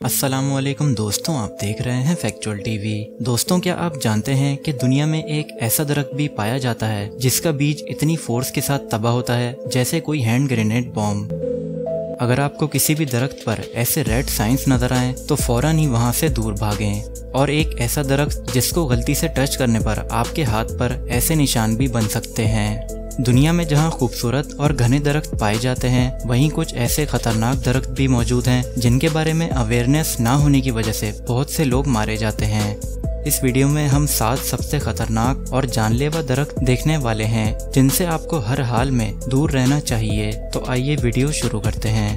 अस्सलामुअलैकुम दोस्तों, आप देख रहे हैं फैक्चुअल टीवी। दोस्तों, क्या आप जानते हैं कि दुनिया में एक ऐसा दरख्त भी पाया जाता है जिसका बीज इतनी फोर्स के साथ तबाह होता है जैसे कोई हैंड ग्रेनेड बॉम्ब। अगर आपको किसी भी दरख्त पर ऐसे रेड साइंस नजर आए तो फौरन ही वहां से दूर भागें। और एक ऐसा दरख्त जिसको गलती से टच करने पर आपके हाथ पर ऐसे निशान भी बन सकते हैं। दुनिया में जहां खूबसूरत और घने दरख्त पाए जाते हैं, वहीं कुछ ऐसे खतरनाक दरख्त भी मौजूद हैं जिनके बारे में अवेयरनेस ना होने की वजह से बहुत से लोग मारे जाते हैं। इस वीडियो में हम 7 सबसे खतरनाक और जानलेवा दरख्त देखने वाले हैं जिनसे आपको हर हाल में दूर रहना चाहिए। तो आइए वीडियो शुरू करते हैं।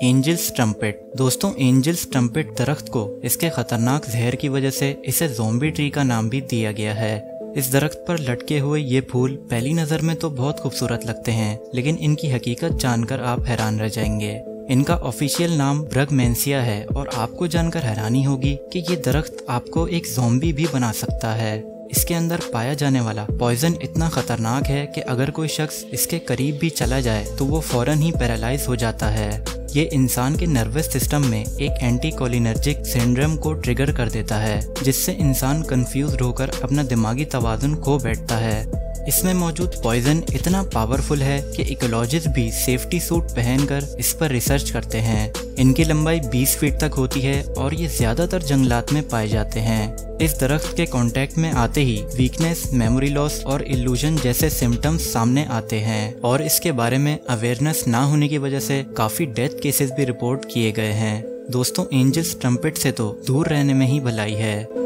Angels trumpet. दोस्तों, एंजल्स ट्रम्पेट दरख्त को इसके खतरनाक जहर की वजह से इसे ज़ॉम्बी ट्री का नाम भी दिया गया है। इस दरख्त पर लटके हुए ये फूल पहली नज़र में तो बहुत खूबसूरत लगते हैं, लेकिन इनकी हकीकत जानकर आप हैरान रह जाएंगे। इनका ऑफिशियल नाम ब्रगमेंसिया है और आपको जानकर हैरानी होगी कि ये दरख्त आपको एक ज़ॉम्बी भी बना सकता है। इसके अंदर पाया जाने वाला पॉइजन इतना खतरनाक है कि अगर कोई शख्स इसके करीब भी चला जाए तो वो फौरन ही पैरालाइज हो जाता है। ये इंसान के नर्वस सिस्टम में एक एंटीकोलिनर्जिक सिंड्रोम को ट्रिगर कर देता है, जिससे इंसान कंफ्यूज होकर अपना दिमागी तवाज़ुन खो बैठता है। इसमें मौजूद पॉइजन इतना पावरफुल है कि इकोलॉजिस्ट भी सेफ्टी सूट पहनकर इस पर रिसर्च करते हैं। इनकी लंबाई 20 फीट तक होती है और ये ज्यादातर जंगलात में पाए जाते हैं। इस दरख्त के कांटेक्ट में आते ही वीकनेस, मेमोरी लॉस और इल्यूजन जैसे सिम्टम्स सामने आते हैं और इसके बारे में अवेयरनेस ना होने की वजह से काफी डेथ केसेस भी रिपोर्ट किए गए हैं। दोस्तों, एंजल्स ट्रम्पेट से तो दूर रहने में ही भलाई है।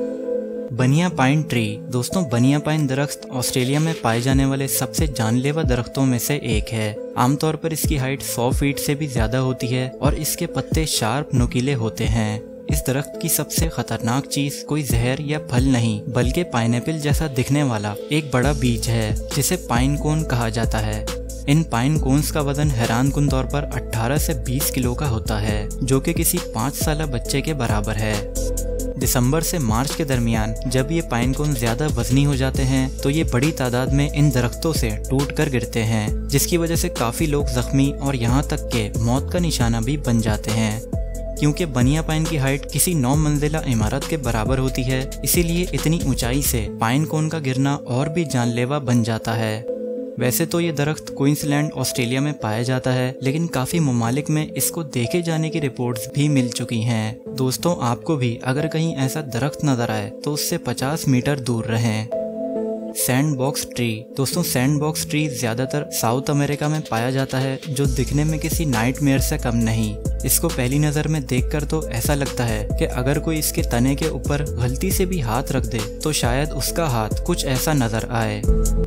बनिया पाइन ट्री। दोस्तों, बनिया पाइन दरख्त ऑस्ट्रेलिया में पाए जाने वाले सबसे जानलेवा दरख्तों में से एक है। आमतौर पर इसकी हाइट 100 फीट से भी ज्यादा होती है और इसके पत्ते शार्प नुकीले होते हैं। इस दरख्त की सबसे खतरनाक चीज कोई जहर या फल नहीं, बल्कि पाइनएप्पल जैसा दिखने वाला एक बड़ा बीज है जिसे पाइन कोन कहा जाता है। इन पाइन कोन्स का वजन हैरानकुन तौर पर 18 से 20 किलो का होता है, जो कि किसी 5 साल बच्चे के बराबर है। दिसंबर से मार्च के दरमियान जब ये पाइन कोन ज्यादा वजनी हो जाते हैं तो ये बड़ी तादाद में इन दरख्तों से टूट कर गिरते हैं, जिसकी वजह से काफी लोग जख्मी और यहाँ तक के मौत का निशाना भी बन जाते हैं। क्योंकि बनिया पाइन की हाइट किसी 9 मंजिला इमारत के बराबर होती है, इसीलिए इतनी ऊंचाई से पाइन कोन का गिरना और भी जानलेवा बन जाता है। वैसे तो ये दरख्त क्वींसलैंड ऑस्ट्रेलिया में पाया जाता है, लेकिन काफी ममालिक में इसको देखे जाने की रिपोर्ट्स भी मिल चुकी हैं। दोस्तों, आपको भी अगर कहीं ऐसा दरख्त नजर आए तो उससे 50 मीटर दूर रहें। Sandbox tree. दोस्तों, सैंडबॉक्स ट्री ज्यादातर साउथ अमेरिका में पाया जाता है, जो दिखने में किसी नाइटमेयर से कम नहीं। इसको पहली नजर में देखकर तो ऐसा लगता है कि अगर कोई इसके तने के ऊपर गलती से भी हाथ रख दे तो शायद उसका हाथ कुछ ऐसा नजर आए।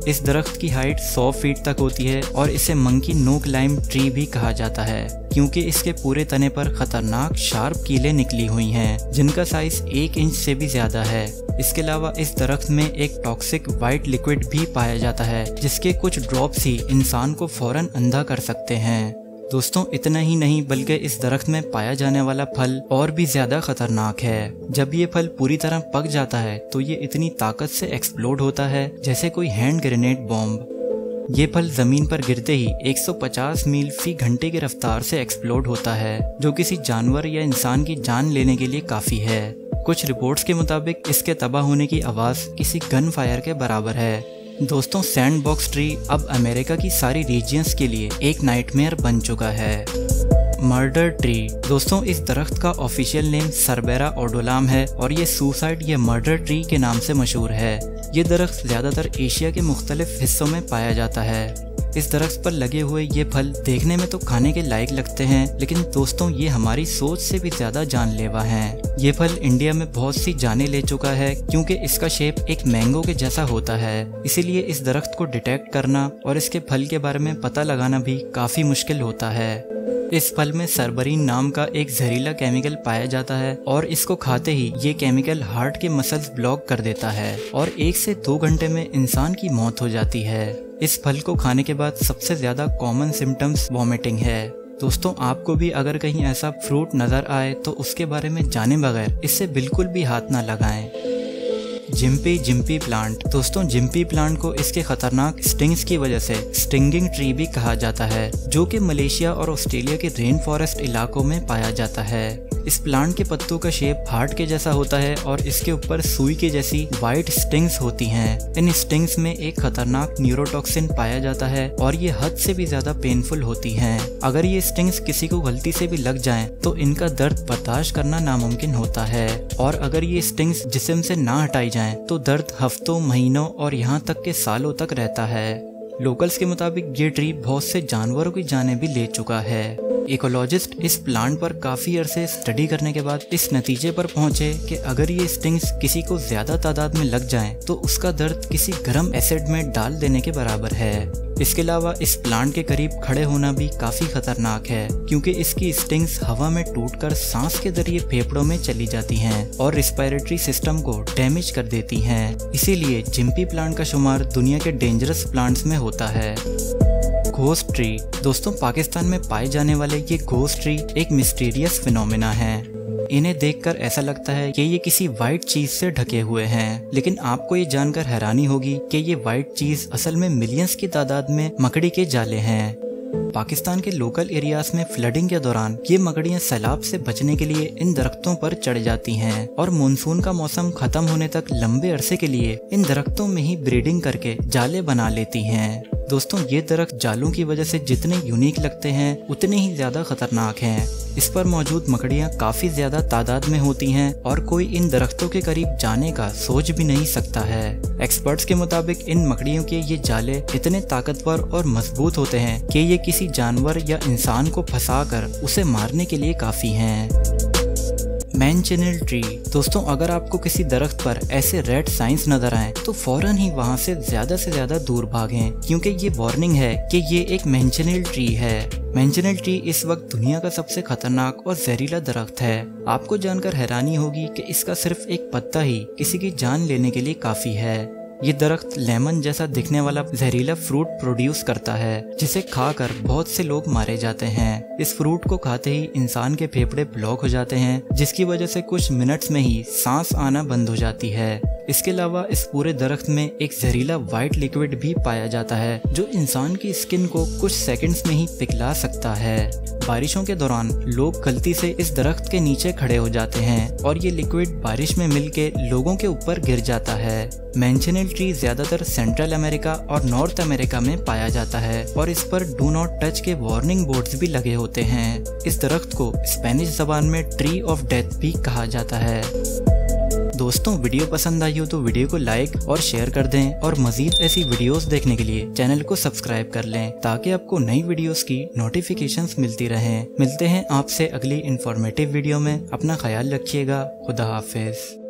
इस दरख्त की हाइट 100 फीट तक होती है और इसे मंकी नोक लाइम ट्री भी कहा जाता है, क्योंकि इसके पूरे तने पर खतरनाक शार्प कीलें निकली हुई हैं, जिनका साइज 1 इंच से भी ज्यादा है। इसके अलावा इस दरख्त में एक टॉक्सिक वाइट लिक्विड भी पाया जाता है, जिसके कुछ ड्रॉप्स ही इंसान को फौरन अंधा कर सकते हैं। दोस्तों, इतना ही नहीं बल्कि इस दरख्त में पाया जाने वाला फल और भी ज्यादा खतरनाक है। जब ये फल पूरी तरह पक जाता है तो ये इतनी ताकत से एक्सप्लोड होता है जैसे कोई हैंड ग्रेनेड बॉम्ब। ये फल जमीन पर गिरते ही 150 मील फी घंटे की रफ्तार से एक्सप्लोड होता है, जो किसी जानवर या इंसान की जान लेने के लिए काफी है। कुछ रिपोर्ट्स के मुताबिक इसके तबाह होने की आवाज किसी गन फायर के बराबर है। दोस्तों, सैंडबॉक्स ट्री अब अमेरिका की सारी रीजियंस के लिए एक नाइटमेयर बन चुका है। Murder tree. दोस्तों, इस दरख्त का ऑफिशियल नेम सरबेरा ओडोलाम है और ये सुसाइड या मर्डर ट्री के नाम से मशहूर है। ये दरख्त ज्यादातर एशिया के मुख्तलिफ हिस्सों में पाया जाता है। इस दरख्त पर लगे हुए ये फल देखने में तो खाने के लायक लगते हैं, लेकिन दोस्तों ये हमारी सोच से भी ज्यादा जानलेवा हैं। ये फल इंडिया में बहुत सी जाने ले चुका है, क्योंकि इसका शेप एक मैंगो के जैसा होता है। इसीलिए इस दरख्त को डिटेक्ट करना और इसके फल के बारे में पता लगाना भी काफी मुश्किल होता है। इस फल में सरबरीन नाम का एक जहरीला केमिकल पाया जाता है और इसको खाते ही ये केमिकल हार्ट के मसल्स ब्लॉक कर देता है और 1 से 2 घंटे में इंसान की मौत हो जाती है। इस फल को खाने के बाद सबसे ज्यादा कॉमन सिम्टम्स वॉमिटिंग है। दोस्तों, आपको भी अगर कहीं ऐसा फ्रूट नजर आए तो उसके बारे में जाने बगैर इससे बिल्कुल भी हाथ ना लगाएं। Gympie gympie plant. दोस्तों जिम्पी प्लांट को इसके खतरनाक स्टिंग्स की वजह से स्टिंगिंग ट्री भी कहा जाता है, जो कि मलेशिया और ऑस्ट्रेलिया के रेन फॉरेस्ट इलाकों में पाया जाता है। इस प्लांट के पत्तों का शेप हार्ट के जैसा होता है और इसके ऊपर सुई के जैसी वाइट स्टिंग्स होती हैं। इन स्टिंग्स में एक खतरनाक न्यूरोटॉक्सिन पाया जाता है और ये हद से भी ज्यादा पेनफुल होती हैं। अगर ये स्टिंग्स किसी को गलती से भी लग जाएं, तो इनका दर्द बर्दाश्त करना नामुमकिन होता है और अगर ये स्टिंग्स जिस्म से ना हटाई जाएं, तो दर्द हफ्तों, महीनों और यहाँ तक के सालों तक रहता है। लोकल्स के मुताबिक ये ट्री बहुत से जानवरों की जानें भी ले चुका है। इकोलॉजिस्ट इस प्लांट पर काफी अरसे स्टडी करने के बाद इस नतीजे पर पहुंचे कि अगर ये स्टिंग्स किसी को ज्यादा तादाद में लग जाएं, तो उसका दर्द किसी गर्म एसिड में डाल देने के बराबर है। इसके अलावा इस प्लांट के करीब खड़े होना भी काफी खतरनाक है, क्योंकि इसकी स्टिंग्स हवा में टूटकर सांस के जरिए फेफड़ों में चली जाती हैं और रिस्पायरेटरी सिस्टम को डैमेज कर देती हैं। इसीलिए जिम्पी प्लांट का शुमार दुनिया के डेंजरस प्लांट्स में होता है। Ghost tree. दोस्तों पाकिस्तान में पाए जाने वाले ये घोस्ट ट्री एक मिस्टीरियस फिनोमेना है। इन्हें देखकर ऐसा लगता है कि ये किसी वाइट चीज से ढके हुए हैं, लेकिन आपको ये जानकर हैरानी होगी कि ये वाइट चीज असल में मिलियंस की तादाद में मकड़ी के जाले हैं। पाकिस्तान के लोकल एरियाज में फ्लडिंग के दौरान ये मकड़ियां सैलाब से बचने के लिए इन दरख्तों पर चढ़ जाती हैं और मानसून का मौसम खत्म होने तक लंबे अरसे के लिए इन दरख्तों में ही ब्रीडिंग करके जाले बना लेती हैं। दोस्तों ये दरख्त जालों की वजह से जितने यूनिक लगते हैं, उतने ही ज्यादा खतरनाक हैं। इस पर मौजूद मकड़ियां काफी ज्यादा तादाद में होती हैं और कोई इन दरख्तों के करीब जाने का सोच भी नहीं सकता है। एक्सपर्ट्स के मुताबिक इन मकड़ियों के ये जाले इतने ताकतवर और मजबूत होते हैं कि ये किसी जानवर या इंसान को फंसाकर उसे मारने के लिए काफी हैं। मैनचिनल ट्री। दोस्तों अगर आपको किसी दरख्त पर ऐसे रेड साइंस नजर आए, तो फौरन ही वहां से ज्यादा दूर भागें, क्योंकि ये वार्निंग है कि ये एक मैनचिनल ट्री है। मैनचिनल ट्री इस वक्त दुनिया का सबसे खतरनाक और जहरीला दरख्त है। आपको जानकर हैरानी होगी कि इसका सिर्फ एक पत्ता ही किसी की जान लेने के लिए काफी है। ये दरख्त लेमन जैसा दिखने वाला जहरीला फ्रूट प्रोड्यूस करता है, जिसे खाकर बहुत से लोग मारे जाते हैं। इस फ्रूट को खाते ही इंसान के फेफड़े ब्लॉक हो जाते हैं, जिसकी वजह से कुछ मिनट्स में ही सांस आना बंद हो जाती है। इसके अलावा इस पूरे दरख्त में एक जहरीला व्हाइट लिक्विड भी पाया जाता है, जो इंसान की स्किन को कुछ सेकंड्स में ही पिघला सकता है। बारिशों के दौरान लोग गलती से इस दरख्त के नीचे खड़े हो जाते हैं और ये लिक्विड बारिश में मिलके लोगों के ऊपर गिर जाता है। मैनचिनल ट्री ज्यादातर सेंट्रल अमेरिका और नॉर्थ अमेरिका में पाया जाता है और इस पर डू नॉट टच के वार्निंग बोर्ड्स भी लगे होते हैं। इस दरख्त को स्पेनिश जबान में ट्री ऑफ डेथ भी कहा जाता है। दोस्तों वीडियो पसंद आई हो तो वीडियो को लाइक और शेयर कर दें और मजीद ऐसी वीडियोस देखने के लिए चैनल को सब्सक्राइब कर लें, ताकि आपको नई वीडियोस की नोटिफिकेशंस मिलती रहें। मिलते हैं आपसे अगली इंफॉर्मेटिव वीडियो में। अपना ख्याल रखिएगा। खुदा हाफिज।